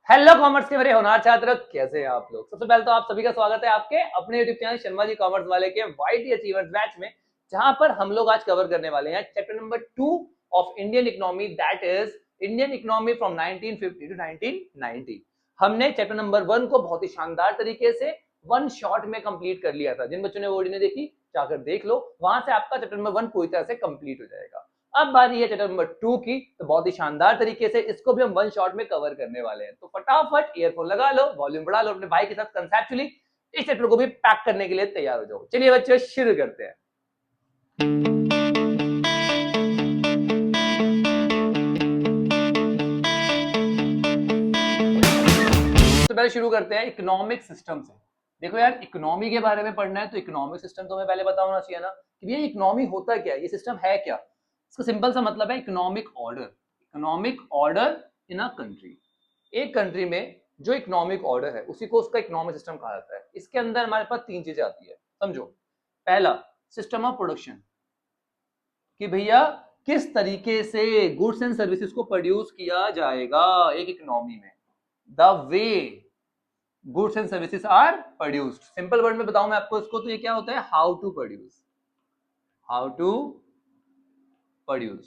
Hello commerce के मेरे होनहार छात्र, कैसे हैं आप लोग। सबसे पहले तो आप सभी का स्वागत है आपके अपने YouTube channel Sharma ji commerce वाले के वाईटी अचीवर्स बैच में, जहां पर हम लोग आज कवर करने वाले हैं chapter number 2 of Indian economy, that is Indian economy from 1950 to 1990। हमने चैप्टर नंबर 1 को बहुत ही शानदार तरीके से वन शॉट में कंप्लीट कर लिया था। जिन बच्चों ने वो वीडियो नहीं देखी, जाकर देख लो, वहां से आपका चैप्टर नंबर 1 पूरी तरह से कंप्लीट हो जाएगा। अब बारी है चैप्टर नंबर 2 की, तो बहुत ही शानदार तरीके से इसको भी हम वन शॉट में कवर करने वाले हैं। तो फटाफट ईयरफोन लगा लो, वॉल्यूम बढ़ा लो, अपने भाई के साथ कंसेप्चुअली इस चैप्टर को भी पैक करने के लिए तैयार हो जाओ। चलिए बच्चों शुरू करते हैं। तो पहले शुरू करते हैं इकोनॉमिक सिस्टम से। देखो यार, इकोनॉमी के बारे में पढ़ना है तो इकोनॉमिक सिस्टम तो हमें पहले पता होना चाहिए ना कि ये इकोनॉमी होता क्या है, ये सिस्टम है क्या। इसका सिंपल सा मतलब है economic order. Economic order in a country, एक कंट्री में जो इकोनॉमिक ऑर्डर है उसी को उसका इकोनॉमिक सिस्टम कहा जाता है। इसके अंदर हमारे पास तीन चीजें आती है, समझो। पहला, सिस्टम ऑफ प्रोडक्शन, कि भैया किस तरीके से गुड्स एंड सर्विसेज को प्रोड्यूस किया जाएगा एक इकोनॉमी में। The way goods and services are produced. Simple word में बताऊं मैं आपको इसको, तो ये क्या होता है, how to produce. How to produce,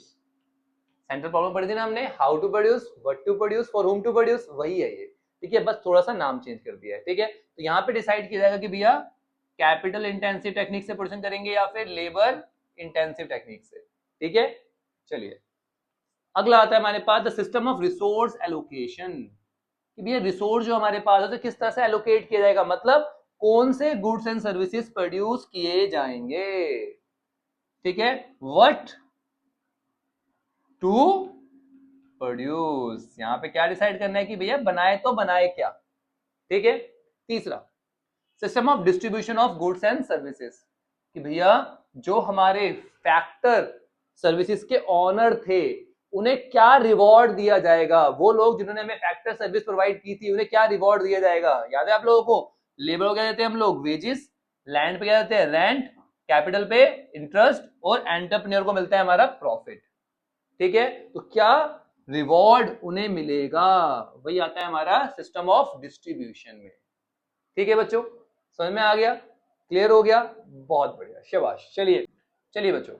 central problem पढ़ी थी ना हमने, how to produce, what to produce, for whom to produce, वही है ये। ठीक है, बस थोड़ा सा नाम चेंज कर दिया है। ठीक है, तो यहाँ पे डिसाइड किया जाएगा कि भैया कैपिटल इंटेंसिव टेक्निक से प्रोडक्शन करेंगे या फिर लेबर इंटेंसिव टेक्निक से। ठीक है, चलिए अगला आता है हमारे पास the system of resource allocation, कि भैया रिसोर्स जो हमारे पास है तो किस तरह से एलोकेट किया जाएगा, मतलब कौन से गुड्स एंड सर्विसेज प्रोड्यूस किए जाएंगे। ठीक है, व्हाट टू प्रोड्यूस, यहां पे क्या डिसाइड करना है कि भैया बनाए तो बनाए क्या। ठीक है, तीसरा system of distribution of goods and services, कि भैया जो हमारे फैक्टर सर्विसेज के ऑनर थे उन्हें क्या रिवॉर्ड दिया जाएगा। वो लोग जिन्होंने हमें फैक्टर सर्विस प्रोवाइड की थी उन्हें क्या रिवॉर्ड दिया जाएगा। याद है आप लोगों को, लेबर को क्या देते हैं हम लोग, वेजेस, लैंड पे क्या देते हैं, रेंट, कैपिटल पे इंटरेस्ट, और एंटरप्रेन्योर को मिलता है हमारा प्रॉफिट। ठीक है, तो क्या रिवॉर्ड उन्हें मिलेगा, वही आता है हमारा सिस्टम ऑफ डिस्ट्रीब्यूशन में। ठीक है बच्चों, समझ में आ गया, क्लियर हो गया, बहुत बढ़िया, शाबाश। चलिए चलिए बच्चों,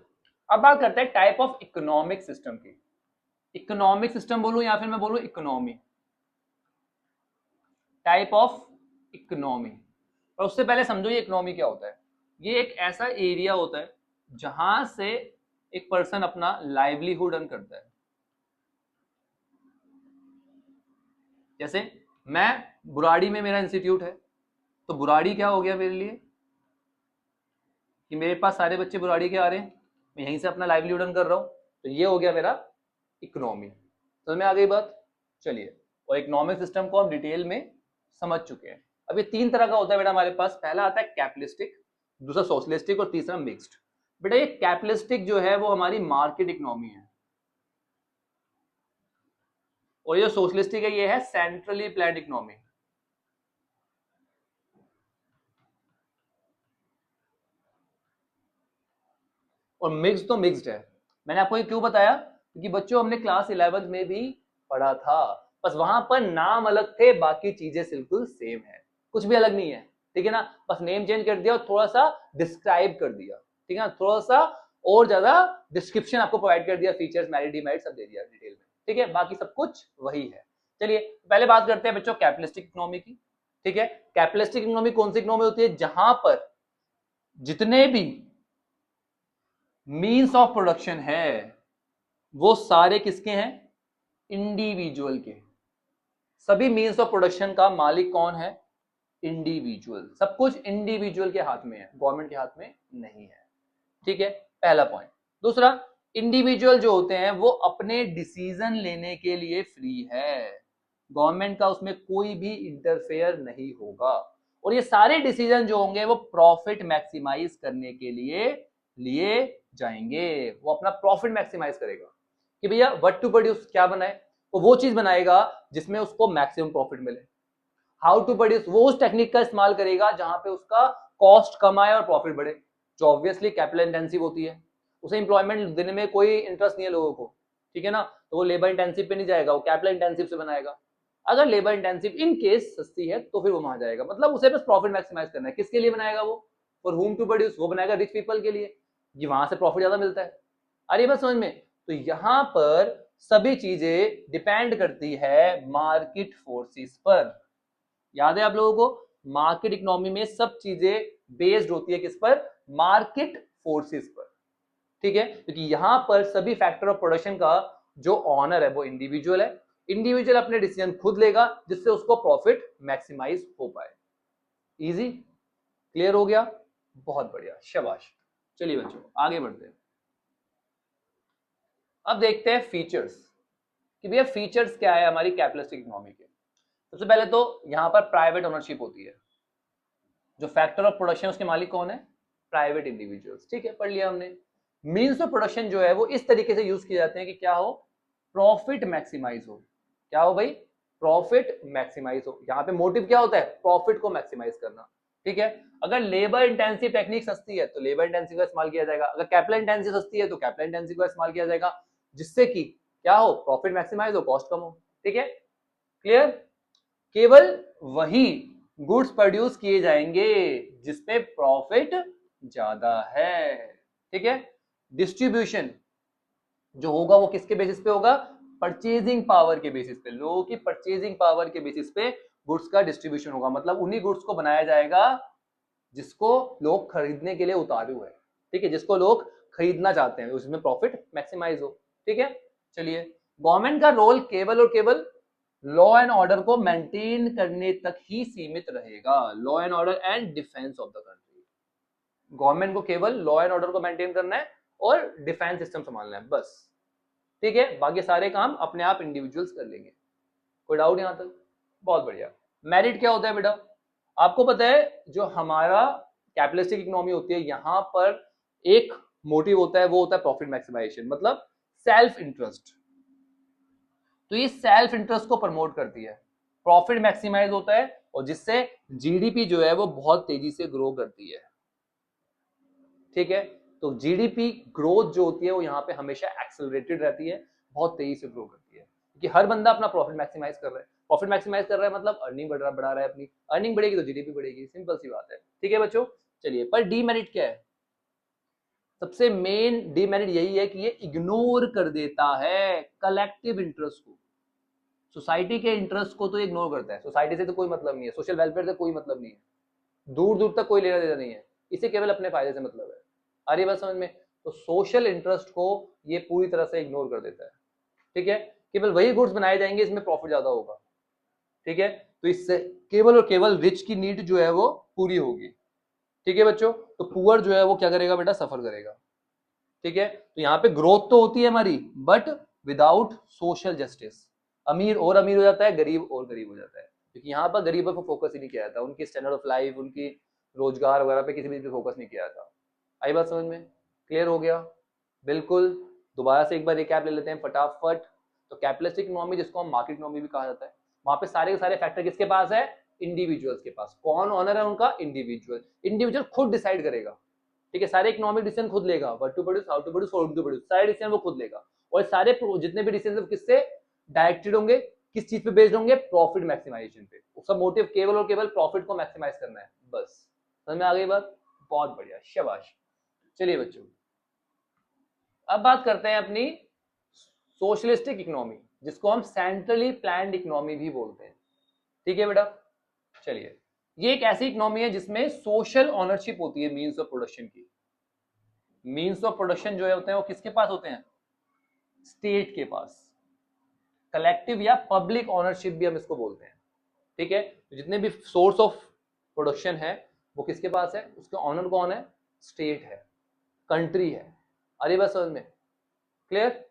अब बात करते हैं टाइप ऑफ इकोनॉमिक सिस्टम की। इकोनॉमिक सिस्टम बोलूं या फिर मैं बोलूं इकोनॉमी, टाइप ऑफ इकोनॉमी। और उससे पहले समझो ये इकोनॉमी क्या होता है। ये एक ऐसा एरिया होता है जहां से एक पर्सन अपना लाइवलीहुड अर्न करता है। जैसे मैं बुराड़ी में मेरा इंस्टीट्यूट है, तो बुराड़ी क्या हो गया मेरे लिए, कि मेरे पास सारे बच्चे बुराड़ी के आ रहे हैं, मैं यहीं से अपना लाइवलीहुड अर्न कर रहा हूं, तो ये हो गया मेरा इकोनॉमी। समझ में आ गई बात। चलिए, और इकोनॉमिक सिस्टम को हम डिटेल में समझ चुके हैं। अब ये तीन तरह का होता है बेटा हमारे पास। पहला आता है कैपिटलिस्टिक, दूसरा सोशलिस्टिक, और तीसरा मिक्स्ड। बेटा ये कैपिटलिस्टिक जो है वो हमारी मार्केट इकोनॉमी है, और ये सोशलिस्टिक है ये है सेंट्रली प्लान्ड इकोनॉमी। और मिक्स तो मिक्स्ड है। मैंने आपको ये क्यों बताया, क्योंकि बच्चों हमने क्लास 11th में भी पढ़ा था, बस वहां पर नाम अलग थे, बाकी चीजें बिल्कुल सेम है, कुछ भी अलग नहीं है। ठीक है ना, बस नेम चेंज कर दिया और थोड़ा सा डिस्क्राइब कर दिया। ठीक है ना, थोड़ा सा और ज्यादा डिस्क्रिप्शन आपको प्रोवाइड कर दिया, फीचर्स, मेरिट, डिमेरिट सब दे दिया डिटेल में। ठीक है, बाकी सब कुछ वही है। चलिए पहले बात करते हैं बच्चों कैपिटलिस्टिक इकोनॉमी की। ठीक है, कैपिटलिस्टिक इकोनॉमी कौन सी इकोनॉमी होती है, जहां पर जितने भी मीन्स ऑफ प्रोडक्शन है वो सारे किसके हैं, इंडिविजुअल के। सभी मीन्स ऑफ प्रोडक्शन का मालिक कौन है, इंडिविजुअल। सब कुछ इंडिविजुअल के हाथ में है, गवर्नमेंट के हाथ में नहीं है। ठीक है, पहला पॉइंट। दूसरा, इंडिविजुअल जो होते हैं वो अपने डिसीजन लेने के लिए फ्री है, गवर्नमेंट का उसमें कोई भी इंटरफेयर नहीं होगा। और ये सारे डिसीजन जो होंगे वो प्रॉफिट मैक्सिमाइज करने के लिए जाएंगे। वो अपना प्रॉफिट मैक्सिमाइज करेगा कि भैया व्हाट टू प्रोड्यूस, क्या बनाए, वो चीज बनाएगा जिसमें उसको मैक्सिमम प्रॉफिट मिले। हाउ टू प्रोड्यूस, वो उस टेक्निक का इस्तेमाल करेगा जहां पे उसका कॉस्ट कम आए और प्रॉफिट बढ़े, जो ऑब्वियसली कैपिटल इंटेंसिव होती है। उसे इंप्लॉयमेंट देने में कोई इंटरेस्ट नहीं है लोगों को। ठीक है ना, तो वो लेबर इंटेंसिव पे नहीं जाएगा, वो कैपिटल इंटेंसिव से बनाएगा। अगर लेबर इंटेंसिव इन केस सस्ती है तो फिर वो वहां जाएगा, मतलब उसे बस प्रॉफिट मैक्सिमाइज करना है। किसके लिए बनाएगा वो? फॉर हुम टू प्रोड्यूस, वो बनाएगा रिच पीपल के लिए, ये वहां से प्रॉफिट ज्यादा मिलता है। अरे बस समझ में? तो यहां पर सभी चीजें डिपेंड करती है मार्केट फोर्सेस पर। याद है आप लोगों को, मार्केट इकोनॉमी में सब चीजें बेस्ड होती है किस पर? मार्केट फोर्सेस पर। ठीक है, क्योंकि यहां पर सभी फैक्टर ऑफ प्रोडक्शन का जो ऑनर है वो इंडिविजुअल है। इंडिविजुअल अपने डिसीजन खुद लेगा जिससे उसको प्रॉफिट मैक्सिमाइज हो पाए। इजी, क्लियर हो गया? बहुत बढ़िया, शाबाश। चलिए बच्चों आगे बढ़ते हैं। अब देखते हैं फीचर्स कि भैया फीचर्स क्या है हमारी कैपिटलिस्टिक इकोनॉमी के। सबसे पहले तो यहां पर प्राइवेट ओनरशिप होती है। जो फैक्टर ऑफ प्रोडक्शन उसके मालिक कौन है? Private individuals. ठीक है, पढ़ लिया हमने। मीन्स ऑफ प्रोडक्शन जो है वो इस तरीके से यूज किए जाते हैं कि क्या हो? प्रॉफिट मैक्सिमाइज हो। क्या हो भाई? प्रॉफिट मैक्सिमाइज हो। यहाँ पे मोटिव क्या होता है? प्रॉफिट को मैक्सिमाइज करना। ठीक है, अगर लेबर इंटेंसिव टेक्निक सस्ती है तो लेबर इंटेंसिव का इस्तेमाल किया जाएगा, अगर कैपिटल इंटेंसिव सस्ती है तो कैपिटल इंटेंसिव का इस्तेमाल किया जाएगा, जिससे कि क्या हो? प्रॉफिट मैक्सिमाइज हो, कॉस्ट कम हो। ठीक है, क्लियर? केवल वही गुड्स प्रोड्यूस किए जाएंगे जिसपे प्रॉफिट ज्यादा है। ठीक है, डिस्ट्रीब्यूशन जो होगा वो किसके बेसिस पे होगा? परचेजिंग पावर के बेसिस पे। लोगों की परचेजिंग पावर के बेसिस पे गुड्स का डिस्ट्रीब्यूशन होगा, मतलब उन्हीं गुड्स को बनाया जाएगा जिसको लोग खरीदने के लिए उतारू है। ठीक है, जिसको लोग खरीदना चाहते हैं, उसमें प्रॉफिट मैक्सिमाइज हो। ठीक है, चलिए गवर्नमेंट का रोल केवल और केवल लॉ एंड ऑर्डर को मेंटेन करने तक ही सीमित रहेगा। Law and order and defence of the country. Government को केवल लॉ एंड ऑर्डर को मेंटेन करना है और डिफेंस सिस्टम संभालना है बस। ठीक है, बाकी सारे काम अपने आप इंडिविजुअल्स कर लेंगे। कोई डाउट यहां तक? बहुत बढ़िया। मेरिट क्या होता है बेटा? आपको पता है जो हमारा कैपिटलिस्टिक इकोनॉमी होती है यहां पर एक मोटिव होता है, वो होता है प्रॉफिट मैक्सिमाइजेशन, मतलब सेल्फ इंटरेस्ट। तो ये सेल्फ इंटरेस्ट को प्रमोट करती है, प्रॉफिट मैक्सिमाइज होता है और जिससे जीडीपी जो है वो बहुत तेजी से ग्रो करती है। ठीक है, तो जीडीपी ग्रोथ जो होती है वो यहाँ पे हमेशा एक्सेलरेटेड रहती है, बहुत तेजी से ग्रो करती है, क्योंकि हर बंदा अपना प्रॉफिट मैक्सिमाइज कर रहा है। प्रॉफिट मैक्सिमाइज कर रहा है मतलब अर्निंग बढ़ा रहा है, अपनी अर्निंग बढ़ेगी तो जीडीपी बढ़ेगी, सिंपल सी बात है। ठीक है बच्चों, चलिए पर डीमेरिट क्या है? सबसे मेन डीमेरिट यही है कि ये इग्नोर कर देता है कलेक्टिव इंटरेस्ट को। सोसाइटी के इंटरेस्ट को तो इग्नोर करता है, सोसाइटी से तो कोई मतलब नहीं है, सोशल वेलफेयर से कोई मतलब नहीं है, दूर दूर तक कोई लेना देना नहीं है, इसे केवल अपने फायदे से मतलब है। आ रही बात समझ में? तो सोशल इंटरेस्ट को ये पूरी तरह से इग्नोर कर देता है। ठीक है, केवल वही गुड्स बनाए जाएंगे इसमें प्रॉफिट ज्यादा होगा। ठीक है, तो इससे केवल और केवल रिच की नीड जो है वो पूरी होगी। ठीक है बच्चों, तो पुअर जो है वो क्या करेगा बेटा? सफर करेगा। ठीक है, तो यहाँ पे ग्रोथ तो होती है हमारी, बट विदाउट सोशल जस्टिस। अमीर और अमीर हो जाता है, गरीब और गरीब हो जाता है, क्योंकि यहाँ पर गरीबों पर फोकस ही नहीं किया जाता, उनकी स्टैंडर्ड ऑफ लाइफ, उनकी रोजगार वगैरह पे किसी भी फोकस नहीं किया जाता। आई बात समझ में? क्लियर हो गया? बिल्कुल। दोबारा से एक बार रिकैप ले लेते हैं फटाफट। तो कैपिटलिस्टिक इकोनॉमी जिसको हम मार्केट इकोनॉमी भी कहा जाता है, वहां पे सारे के सारे फैक्टर किसके पास है? इंडिविजुअल्स के पास। कौन ऑनर है उनका? इंडिविजुअल। इंडिविजुअल खुद डिसाइड करेगा। ठीक है, सारे इकोनॉमिक डिसीजन खुद लेगा, what to produce, how to produce, how to produce, सारे डिसीजन वो खुद लेगा। और सारे जितने भी डिसीजन किससे डायरेक्टेड होंगे, किस चीज पे बेस्ड होंगे? प्रॉफिट मैक्सिमाइजेशन पे। उसका मोटिव केवल और केवल प्रॉफिट को मैक्सिमाइज करना है बस। समझ में आ गई बात? बहुत बढ़िया, शाबाश। चलिए बच्चों अब बात करते हैं अपनी सोशलिस्टिक इकोनॉमी, जिसको हम सेंट्रली प्लान्ड इकोनॉमी भी बोलते हैं। ठीक है बेटा, चलिए ये एक ऐसी इकोनॉमी है जिसमें सोशल ओनरशिप होती है मीन्स ऑफ प्रोडक्शन की। मीन्स ऑफ प्रोडक्शन जो है होते हैं वो किसके पास होते हैं? स्टेट के पास। कलेक्टिव या पब्लिक ओनरशिप भी हम इसको बोलते हैं। ठीक है, तो जितने भी सोर्स ऑफ प्रोडक्शन है वो किसके पास है? उसके ऑनर कौन है? स्टेट है, कंट्री है। अरे बस समझ में? क्लियर?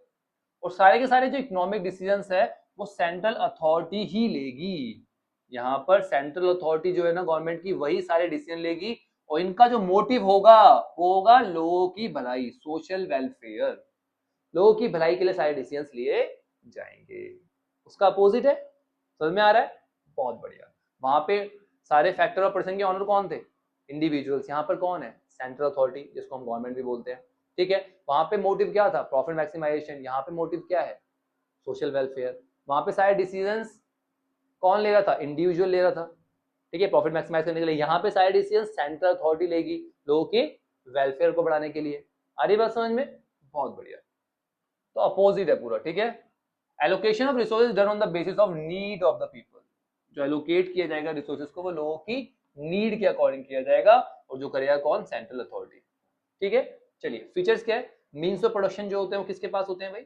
और सारे के सारे जो इकोनॉमिक डिसीजंस है वो सेंट्रल अथॉरिटी ही लेगी। यहाँ पर सेंट्रल अथॉरिटी जो है ना गवर्नमेंट की, वही सारे डिसीजन लेगी और इनका जो मोटिव होगा वो होगा लोगों की भलाई, सोशल वेलफेयर। लोगों की भलाई के लिए सारे डिसीजंस लिए जाएंगे। उसका अपोजिट है। समझ में आ रहा है? बहुत बढ़िया। वहां पे सारे फैक्टर ऑफ पर्सन के ऑनर कौन थे? इंडिविजुअल्स। यहाँ पर कौन है? सेंट्रल अथॉरिटी, जिसको हम गवर्नमेंट भी बोलते हैं। ठीक है, वहां पे मोटिव क्या था? Profit maximisation. यहाँ पे मोटिव क्या है? Social welfare. वहां पे सारे डिसीजंस कौन ले रहा था? इंडिविजुअल ले रहा था, ठीक है, प्रॉफिट मैक्सिमाइज करने के लिए। यहाँ पे सारे डिसीजन सेंट्रल अथॉरिटी लेगी लोगों के वेलफेयर को बढ़ाने के लिए। आ रही बात समझ में? बहुत बढ़िया। तो अपोजिट है पूरा, ठीक है। Allocation of resources done on the basis of need of the people, जो एलोकेट किया जाएगा रिसोर्सेज को वो लोगों की नीड के अकॉर्डिंग किया जाएगा, और जो करेगा कौन? सेंट्रल अथॉरिटी, ठीक है। चलिए फीचर्स क्या है? मीन्स ऑफ प्रोडक्शन जो होते हैं वो किसके पास होते हैं भाई?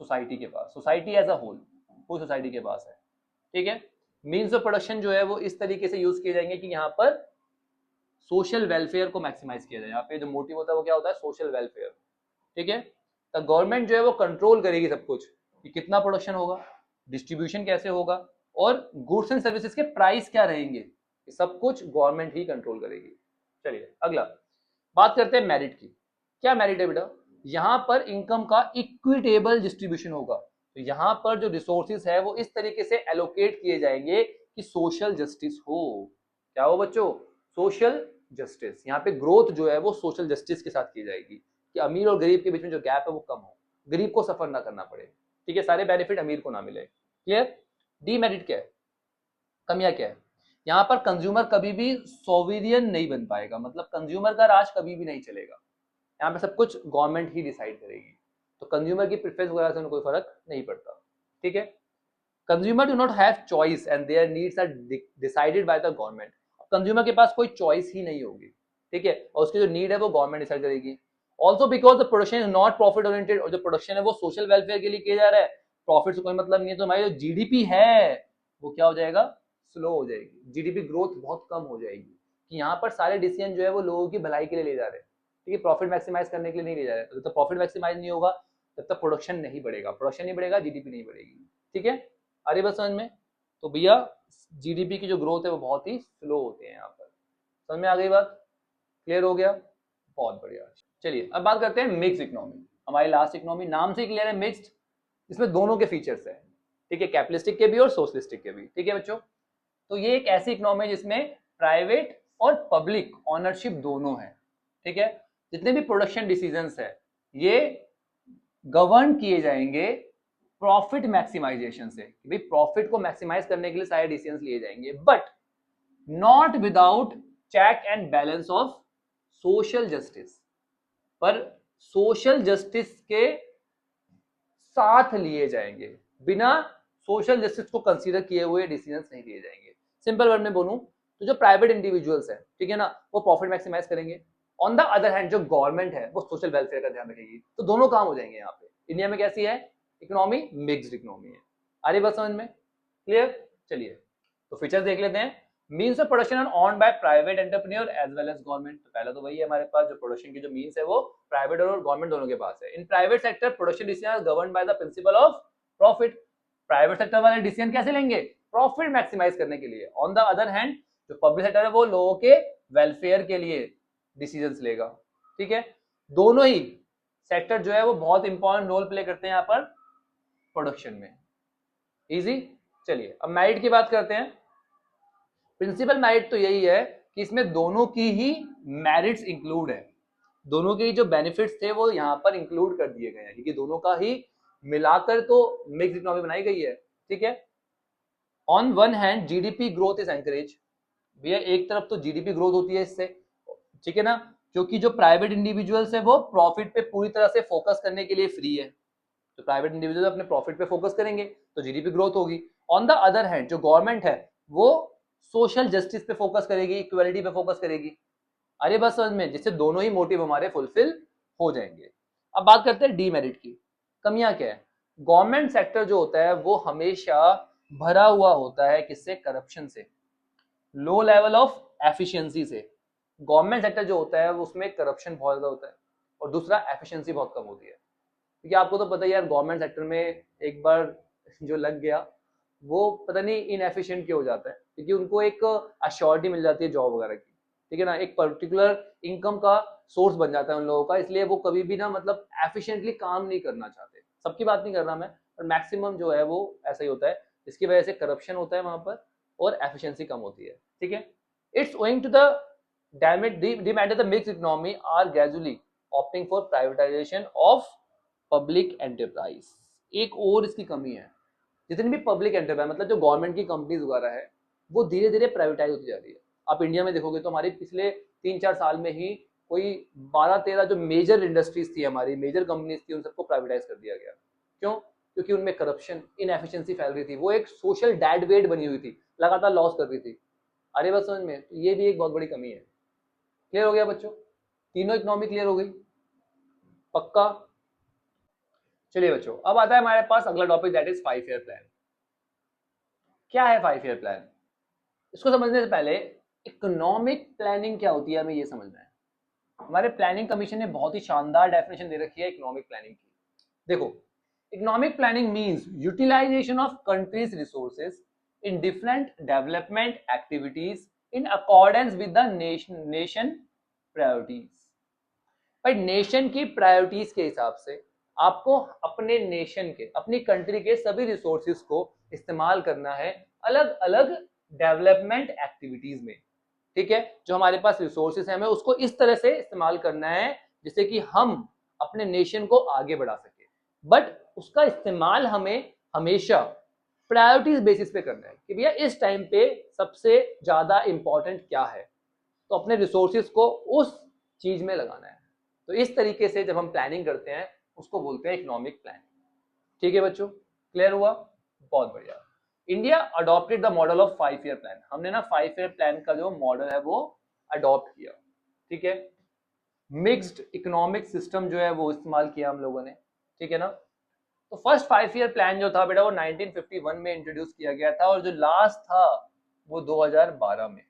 सोसाइटी के पास, सोसाइटी एज अ होल, पूरी सोसाइटी के पास है, ठीक है। मीन्स ऑफ प्रोडक्शन जो है वो इस तरीके से यूज किए जाएंगे कि यहाँ पर सोशल वेलफेयर को मैक्सिमाइज किया जाए। यहाँ पे जो मोटिव होता है वो क्या होता है? सोशल वेलफेयर, ठीक है। तो गवर्नमेंट जो है वो कंट्रोल करेगी सब कुछ कि कितना प्रोडक्शन होगा, डिस्ट्रीब्यूशन कैसे होगा, और गुड्स एंड सर्विसेज के प्राइस क्या रहेंगे, ये सब कुछ गवर्नमेंट ही कंट्रोल करेगी। चलिए अगला बात करते हैं मेरिट की। क्या मेरिट है बेटा? यहाँ पर इनकम का इक्विटेबल डिस्ट्रीब्यूशन होगा। तो यहाँ पर जो रिसोर्सेज है वो इस तरीके से एलोकेट किए जाएंगे कि सोशल जस्टिस हो। क्या हो बच्चों? Social justice. यहाँ पे ग्रोथ जो है वो सोशल जस्टिस के साथ की जाएगी कि अमीर और गरीब के बीच में जो गैप है वो कम हो, गरीब को सफर ना करना पड़े, ठीक है, सारे बेनिफिट अमीर को ना मिले। क्लियर? डीमेरिट क्या है? कमियां क्या है? यहाँ पर कंज्यूमर कभी भी सोवेरियन नहीं बन पाएगा, मतलब कंज्यूमर का राज कभी भी नहीं चलेगा। यहाँ पे सब कुछ गवर्नमेंट ही डिसाइड करेगी, तो कंज्यूमर की प्रेफरेंस वगैरह से उन्हें कोई फर्क नहीं पड़ता, ठीक है। Consumer do not have choice and their needs are decided by the government. Consumer के पास कोई चॉइस ही नहीं होगी, ठीक है, और उसकी जो नीड है वो गवर्नमेंट डिसाइड करेगी। Also because the production is not profit oriented, और जो प्रोडक्शन है वो सोशल वेलफेयर के लिए किया जा रहा है, प्रॉफिट से कोई मतलब नहीं है, तो हमारी जो जीडीपी है वो क्या हो जाएगा? स्लो हो जाएगी, जीडीपी ग्रोथ बहुत कम हो जाएगी, कि यहाँ पर सारे डिसीजन जो है वो लोगों की भलाई के लिए ले जा रहे हैं, ठीक है, प्रॉफिट मैक्सिमाइज करने के लिए नहीं ले जा रहे हैं। तो जब तक प्रॉफिट मैक्सिमाइज नहीं होगा तब तक प्रोडक्शन नहीं बढ़ेगा, प्रोडक्शन नहीं बढ़ेगा जीडीपी नहीं बढ़ेगी, ठीक है। आ रही बात समझ में? तो भैया जीडीपी की जो ग्रोथ है वो बहुत ही स्लो होती है यहाँ पर। समझ में आ गई बात? क्लियर हो गया? बहुत बढ़िया। चलिए अब बात करते हैं मिक्स इकोनॉमी। हमारी लास्ट इकोनॉमी नाम से क्लियर है, मिक्स्ड। इसमें दोनों के फीचर्स है, ठीक है, कैपिटलिस्टिक के भी और सोशलिस्टिक के भी, ठीक है बच्चों। तो ये एक ऐसी इकोनॉमी है जिसमें प्राइवेट और पब्लिक ऑनरशिप दोनों है, ठीक है। जितने भी प्रोडक्शन डिसीजंस है ये गवर्न किए जाएंगे प्रॉफिट मैक्सिमाइजेशन से, भाई प्रॉफिट को मैक्सिमाइज करने के लिए सारे डिसीजंस लिए जाएंगे, but not without check and balance of social justice. पर सोशल जस्टिस के साथ लिए जाएंगे, बिना सोशल जस्टिस को कंसीडर किए हुए डिसीजंस नहीं लिए जाएंगे। सिंपल वर्ड में बोलूं तो जो प्राइवेट इंडिविजुअल्स है, ठीक है ना, वो प्रॉफिट मैक्सिमाइज करेंगे, ऑन द अदर हैंड जो गवर्नमेंट है वो सोशल वेलफेयर का ध्यान रखेगी, तो दोनों काम हो जाएंगे। यहाँ पे इंडिया में कैसी है इकोनॉमी? मिक्स्ड इकोनॉमी है। आ रही बात समझ में? क्लियर? चलिए तो फीचर्स देख लेते हैं। Means of production are owned by private entrepreneur as well as government. तो पहला तो वही है, हमारे पास जो प्रोडक्शन की जो मीन्स है वो प्राइवेट और गवर्नमेंट दोनों के पास है। In private sector production decision are governed by the principle of profit. Private sector वाले डिसीजन कैसे लेंगे? प्रॉफिट मैक्सिमाइज करने के लिए। ऑन द अदर हैंड जो पब्लिक सेक्टर है वो लोगों के वेलफेयर के लिए डिसीजंस लेगा, ठीक है। दोनों ही सेक्टर जो है वो बहुत इंपॉर्टेंट रोल प्ले करते हैं यहाँ पर प्रोडक्शन में। इजी। चलिए अब मेरिट की बात करते हैं। प्रिंसिपल मेरिट तो यही है कि इसमें दोनों की ही मेरिट्स इंक्लूड है, दोनों के जो बेनिफिट्स थे वो यहाँ पर इंक्लूड कर दिए गए हैं, क्योंकि दोनों का ही मिलाकर तो मिक्स इकोनॉमी बनाई गई है, ठीक है। On one hand GDP growth is encourage. भैया एक तरफ तो जीडीपी ग्रोथ होती है इससे, ठीक है ना, क्योंकि जो प्राइवेट इंडिविजुअल्स है वो प्रॉफिट पे पूरी तरह से फोकस करने के लिए फ्री है, तो प्राइवेट इंडिविजुअल अपने प्रॉफिट पे फोकस करेंगे तो जीडीपी ग्रोथ होगी। ऑन द अदर हैंड जो गवर्नमेंट है वो सोशल जस्टिस पे फोकस करेगी, इक्वालिटी पे फोकस करेगी। अरे बस समझ में, जिससे दोनों ही मोटिव हमारे फुलफिल हो जाएंगे। अब बात करते हैं डीमेरिट की। कमियां क्या है? गवर्नमेंट सेक्टर जो होता है वो हमेशा भरा हुआ होता है किससे? करप्शन से, लो लेवल ऑफ एफिशिएंसी से। गवर्नमेंट सेक्टर जो होता है उसमें करप्शन बहुत ज्यादा होता है, और दूसरा एफिशिएंसी बहुत कम होती है, क्योंकि आपको तो पता ही यार गवर्नमेंट सेक्टर में एक बार जो लग गया वो पता नहीं इनएफिशिएंट क्यों हो जाता है, क्योंकि उनको एक अश्योरिटी मिल जाती है जॉब वगैरह की, ठीक है ना, एक पर्टिकुलर इनकम का सोर्स बन जाता है उन लोगों का, इसलिए वो कभी भी ना मतलब एफिशिएंटली काम नहीं करना चाहते। सबकी बात नहीं कर रहा मैं, पर मैक्सिमम जो है वो ऐसा ही होता है, इसकी वजह से करप्शन होता है वहां पर और एफिशिएंसी कम होती है, ठीक है। It's owing to the demand of the mixed economy are gradually opting for privatization of public enterprise. एक और इसकी कमी है, जितनी भी पब्लिक एंटरप्राइज मतलब जो गवर्नमेंट की कंपनीज वगैरह है वो धीरे धीरे प्राइवेटाइज होती जा रही है। आप इंडिया में देखोगे तो हमारे पिछले 3-4 साल में ही कोई 12-13 जो मेजर इंडस्ट्रीज थी, हमारी मेजर कंपनीज थी, उन सबको प्राइवेटाइज कर दिया गया। क्यों? क्योंकि उनमें करप्शन, इनएफिशिएंसी फैल रही थी, वो एक सोशल डेड वेट बनी हुई थी, लगातार लॉस कर रही थी। अरे बस समझ में, तो ये भी एक बहुत बड़ी कमी है। क्लियर हो गया बच्चों? तीनों इकोनॉमी क्लियर हो गई? पक्का? चलिए बच्चों, अब आता है हमारे पास अगला topic, that is 5 year plan. क्या है 5 ईयर प्लान? इसको समझने से पहले इकोनॉमिक प्लानिंग क्या होती है हमें ये समझना है। हमारे प्लानिंग कमीशन ने बहुत ही शानदार डेफिनेशन दे रखी है इकोनॉमिक प्लानिंग की। देखो, economic planning means utilisation of country's resources in different development activities in accordance with the nation priorities. भाई नेशन की प्रायोरिटीज के हिसाब से आपको अपने नेशन के, अपनी कंट्री के सभी रिसोर्सेज को इस्तेमाल करना है अलग अलग डेवलपमेंट एक्टिविटीज में। ठीक है, जो हमारे पास रिसोर्सेज है हमें उसको इस तरह से इस्तेमाल करना है जिससे कि हम अपने नेशन को आगे बढ़ा सके, बट उसका इस्तेमाल हमें हमेशा प्रायोरिटीज बेसिस पे करना है कि भैया इस टाइम पे सबसे ज्यादा इंपॉर्टेंट क्या है, तो अपने रिसोर्सेज को उस चीज में लगाना है। तो इस तरीके से जब हम प्लानिंग करते हैं उसको बोलते हैं इकोनॉमिक प्लानिंग। ठीक है बच्चों, क्लियर हुआ? बहुत बढ़िया। India adopted the model of 5 year plan. हमने ना 5 ईयर प्लान का जो मॉडल है वो अडॉप्ट किया। ठीक है, मिक्स्ड इकोनॉमिक सिस्टम जो है वो इस्तेमाल किया हम लोगों ने। ठीक है ना, तो फर्स्ट 5 ईयर प्लान जो था बेटा वो 1951 में इंट्रोड्यूस किया गया था और जो लास्ट था वो 2012 में।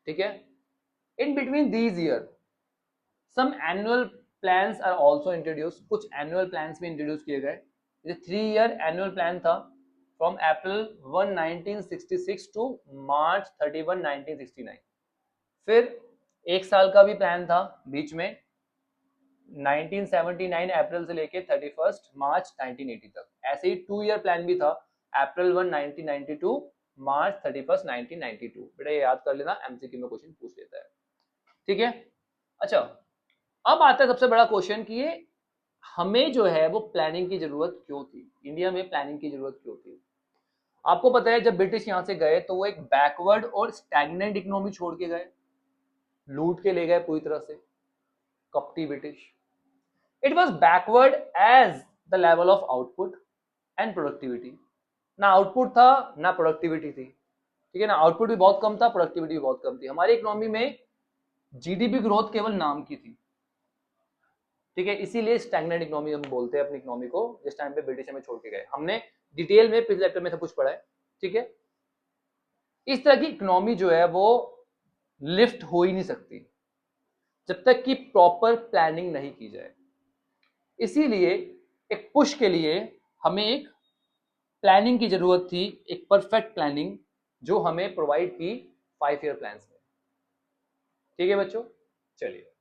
ठीक है, in between these year some annual plans are also introduce. कुछ एनुअल प्लान्स भी इंट्रोड्यूस किए गए। ये 3 ईयर एनुअल प्लान था फ्रॉम अप्रैल 1 1966 टू मार्च 31 1969। फिर 1 साल का भी प्लान था बीच में 1979 अप्रैल से लेके 31 मार्च 1980 तक। ऐसे ही 2 ईयर प्लान भी था अप्रैल 1 1992 मार्च 31 1992। बेटा ये याद कर लेना, एमसीक्यू में क्वेश्चन पूछ लेता है। ठीक है, अच्छा अब आता है सबसे बड़ा क्वेश्चन कि ये हमें जो है वो प्लानिंग की जरूरत क्यों थी, इंडिया में प्लानिंग की जरूरत क्यों थी। आपको पता है जब ब्रिटिश यहां से गए तो वो एक बैकवर्ड और स्टैग्नेंट इकोनॉमी छोड़ के गए, लूट के ले गए पूरी तरह से, कपटी British. It was backward as the level of output and productivity. ना आउटपुट था ना प्रोडक्टिविटी थी। ठीक है ना, आउटपुट भी बहुत कम था, प्रोडक्टिविटी भी बहुत कम थी। हमारी इकोनॉमी में जीडीपी ग्रोथ केवल नाम की थी। ठीक है, इसीलिए स्टैग्नेंट इकोनॉमी हम बोलते हैं अपनी इकोनॉमी को, जिस टाइम पे ब्रिटिश हमें छोड़ के गए। हमने डिटेल में पिछले लेक्चर में सब कुछ पढ़ा है। ठीक है, इस तरह की इकोनॉमी जो है वो लिफ्ट हो ही नहीं सकती जब तक कि प्रॉपर प्लानिंग नहीं की जाए। इसीलिए एक पुश के लिए हमें एक प्लानिंग की जरूरत थी, एक परफेक्ट प्लानिंग जो हमें प्रोवाइड की 5 ईयर प्लान में। ठीक है बच्चों, चलिए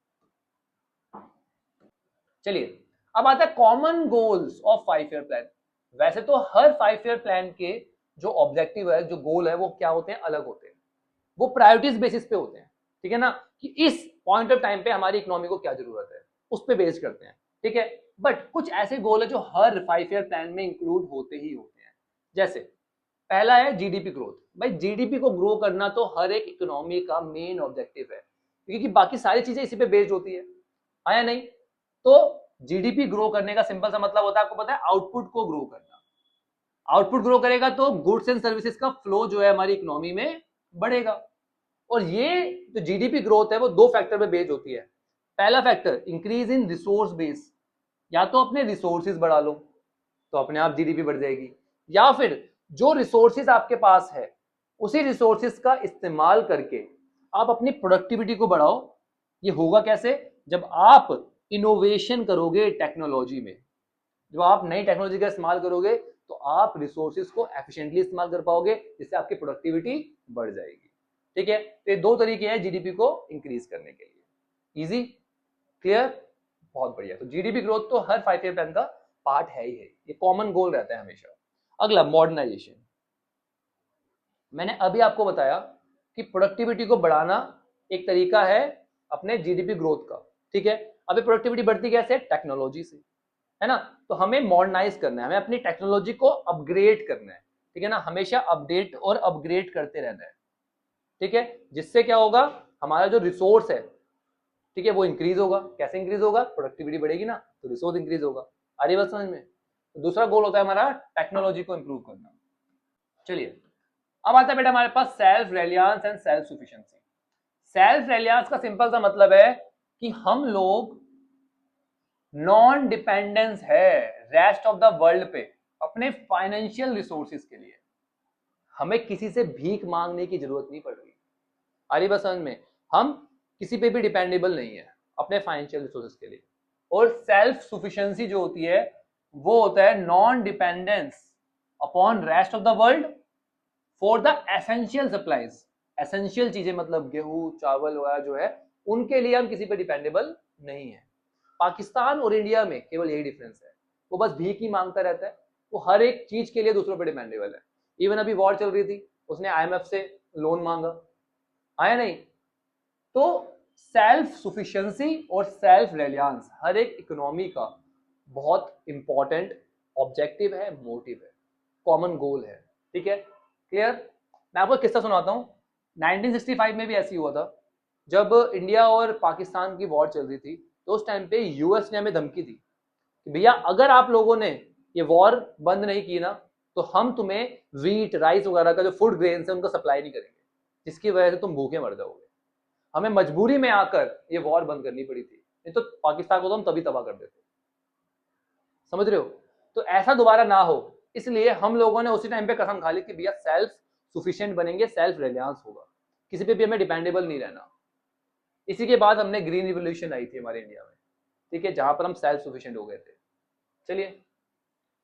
अब आता है common goals of 5 year plan. वैसे तो हर 5 ईयर प्लान के जो ऑब्जेक्टिव है, जो गोल है, वो क्या होते हैं, अलग होते हैं, वो प्रायोरिटीज बेसिस पे होते हैं। ठीक है ना, कि इस पॉइंट ऑफ टाइम पे हमारी इकोनॉमी को क्या जरूरत है उस पे बेस करते हैं। ठीक है, बट कुछ ऐसे गोल है जो हर 5 ईयर प्लान में इंक्लूड होते ही होते हैं। जैसे पहला है जीडीपी ग्रोथ। भाई जीडीपी को ग्रो करना तो हर एक इकोनॉमी का मेन ऑब्जेक्टिव है, क्योंकि बाकी सारी चीजें इसी पे बेस्ड होती है, आया नहीं? तो जीडीपी ग्रो करने का सिंपल सा मतलब होता है, आपको पता है, आउटपुट को ग्रो करना। आउटपुट ग्रो करेगा तो गुड्स एंड सर्विसेज का फ्लो जो है हमारी इकोनॉमी में बढ़ेगा। और ये जो जीडीपी ग्रोथ है वो 2 फैक्टर पे बेस्ड होती है। पहला factor increase in resource base, या तो अपने रिसोर्सेज बढ़ा लो तो अपने आप जीडीपी बढ़ जाएगी, या फिर जो रिसोर्सेज आपके पास है उसी रिसोर्सेज का इस्तेमाल करके आप अपनी प्रोडक्टिविटी को बढ़ाओ। ये होगा कैसे? जब आप इनोवेशन करोगे टेक्नोलॉजी में, जब आप नई टेक्नोलॉजी का इस्तेमाल करोगे तो आप रिसोर्सेज को एफिशिएंटली इस्तेमाल कर पाओगे, जिससे आपकी प्रोडक्टिविटी बढ़ जाएगी। ठीक है, तो ये 2 तरीके हैं जीडीपी को इंक्रीज करने के लिए। इजी, क्लियर, बहुत बढ़िया। तो जीडीपी ग्रोथ तो हर 5 ईयर प्लान का पार्ट है ही है, ये कॉमन गोल रहता है हमेशा। अगला मॉडर्नाइजेशन। मैंने अभी आपको बताया कि प्रोडक्टिविटी को बढ़ाना एक तरीका है अपने जीडीपी ग्रोथ का। ठीक है, अभी प्रोडक्टिविटी बढ़ती कैसे? टेक्नोलॉजी से। है ना। तो हमें मॉडर्नाइज करना है, हमें अपनी टेक्नोलॉजी को अपग्रेड करना है, ठीक है ना, हमेशा अपडेट और अपग्रेड करते रहना है, ठीक है। जिससे क्या होगा, हमारा जो रिसोर्स है, ठीक है, वो इंक्रीज होगा। कैसे इंक्रीज होगा, प्रोडक्टिविटी बढ़ेगी ना, तो रिसोर्स इंक्रीज होगा। आ रही बात समझ में। तो दूसरा गोल होता है हमारा टेक्नोलॉजी को इंप्रूव करना। चलिए अब आता है बेटा हमारे पास self reliance and self sufficiency. Self reliance का सिंपल सा मतलब है कि हम लोग नॉन डिपेंडेंस है रेस्ट ऑफ द वर्ल्ड पे अपने फाइनेंशियल रिसोर्सेज के लिए। हमें किसी से भीख मांगने की जरूरत नहीं पड़ रही। आ रही बात समझ में। हम किसी पे भी डिपेंडेबल नहीं है अपने फाइनेंशियल रिसोर्सेज के लिए। और सेल्फ सफिशिएंसी जो होती है वो होता है non dependence upon rest of the world for the essential supplies. Essential चीजें मतलब गेहूं चावल वगैरह जो है, उनके लिए हम किसी पे डिपेंडेबल नहीं है। पाकिस्तान और इंडिया में केवल यही डिफरेंस है, वो बस भीख ही मांगता रहता है, वो हर एक चीज के लिए दूसरों पे डिपेंडेबल है। इवन अभी वॉर चल रही थी, उसने आईएमएफ से लोन मांगा, आया नहीं। तो सेल्फ सफिशिएंसी और सेल्फ रिलायंस हर एक इकोनॉमी का बहुत इंपॉर्टेंट ऑब्जेक्टिव है, मोटिव है, कॉमन गोल है, ठीक है। क्लियर। मैं आपको किस्सा सुनाता हूँ। 1965 में भी ऐसी हुआ था, जब इंडिया और पाकिस्तान की वॉर चल रही थी, तो उस टाइम पे यूएस ने हमें धमकी दी कि भैया अगर आप लोगों ने ये वॉर बंद नहीं की ना, तो हम तुम्हें वीट राइस वगैरह का जो फूड ग्रेन्स है उनको सप्लाई नहीं करेंगे, जिसकी वजह से तुम भूखे मर जाओगे। हमें मजबूरी में आकर ये वॉर बंद करनी पड़ी थी, नहीं तो पाकिस्तान को तो हम तभी तबाह कर देते। समझ रहे हो। तो ऐसा दोबारा ना हो, इसलिए हम लोगों ने उसी टाइम पे कसम खा ली कि भैया सेल्फ सफिशिएंट बनेंगे, सेल्फ रिलायंस होगा, किसी पे भी हमें डिपेंडेबल नहीं रहना। इसी के बाद हमने ग्रीन रिवोल्यूशन आई थी हमारे इंडिया में, ठीक है, जहां पर हम सेल्फ सफिशिएंट हो गए थे। चलिए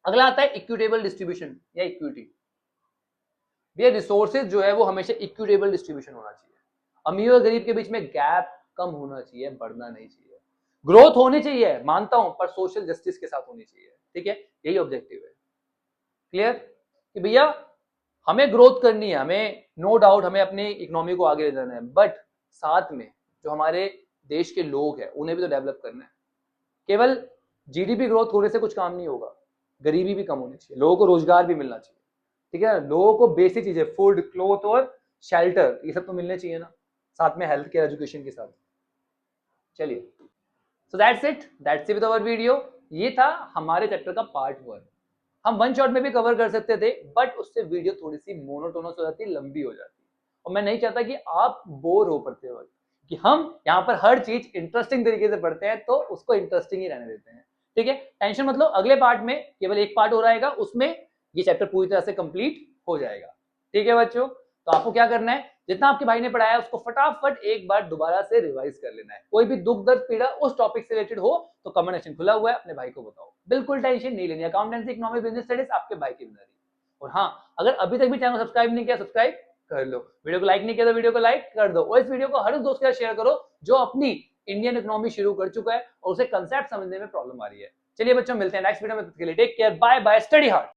अगला आता है इक्विटेबल डिस्ट्रीब्यूशन या इक्विटी। ये रिसोर्सेज जो है वो हमेशा इक्विटेबल डिस्ट्रीब्यूशन होना चाहिए। अमीर और गरीब के बीच में गैप कम होना चाहिए, बढ़ना नहीं चाहिए। ग्रोथ होनी चाहिए मानता हूं, पर सोशल जस्टिस के साथ होनी चाहिए, ठीक है, यही ऑब्जेक्टिव है। क्लियर कि भैया हमें ग्रोथ करनी है, हमें नो डाउट हमें अपनी इकोनॉमी को आगे ले जाना है, बट साथ में जो हमारे देश के लोग हैं उन्हें भी तो डेवलप करना है। केवल जीडीपी ग्रोथ होने से कुछ काम नहीं होगा, गरीबी भी कम होनी चाहिए, लोगों को रोजगार भी मिलना चाहिए, ठीक है। लोगों को बेसिक चीजें फूड क्लोथ और शेल्टर ये सब तो मिलने चाहिए ना, साथ में हेल्थ केयर एजुकेशन के साथ। चलिए so that's it with our video. ये था हमारे चैप्टर का पार्ट 1। हम वन शॉट में भी कवर कर सकते थे, बट उससे वीडियो थोड़ी सी मोनोटोनस हो जाती, लंबी हो जाती, और मैं नहीं चाहता कि आप बोर हो पढ़ते वक्त, कि हम यहाँ पर हर चीज इंटरेस्टिंग तरीके से पढ़ते हैं तो उसको इंटरेस्टिंग ही रहने देते हैं, ठीक है। टेंशन मतलब अगले पार्ट में केवल एक पार्ट हो रहेगा, उसमें ये चैप्टर पूरी तरह से कंप्लीट हो जाएगा, ठीक है बच्चों। तो आपको क्या करना है, जितना आपके भाई ने पढ़ाया उसको फटाफट एक बार दोबारा से रिवाइज कर लेना है। कोई भी दुख दर्द पीड़ा उस टॉपिक से रिलेटेड हो तो कमेंट सेक्शन खुला हुआ है, अपने भाई को बताओ, बिल्कुल टेंशन नहीं लेनी। अकाउंटेंसी इकोनॉमिक्स बिजनेस स्टडीज आपके भाई की जिम्मेदारी। और हाँ, अगर अभी तक भी चैनल सब्सक्राइब नहीं किया, सब्सक्राइब कर लो। वीडियो को लाइक नहीं किया तो वीडियो को लाइक कर दो, और इस वीडियो को हर उस दोस्त के साथ शेयर करो जो अपनी इंडियन इकोनॉमी शुरू कर चुका है और उसे कंसेप्ट समझने में प्रॉब्लम आ रही है। चलिए बच्चों मिलते हैं नेक्स्ट वीडियो में, take care, bye bye, study hard.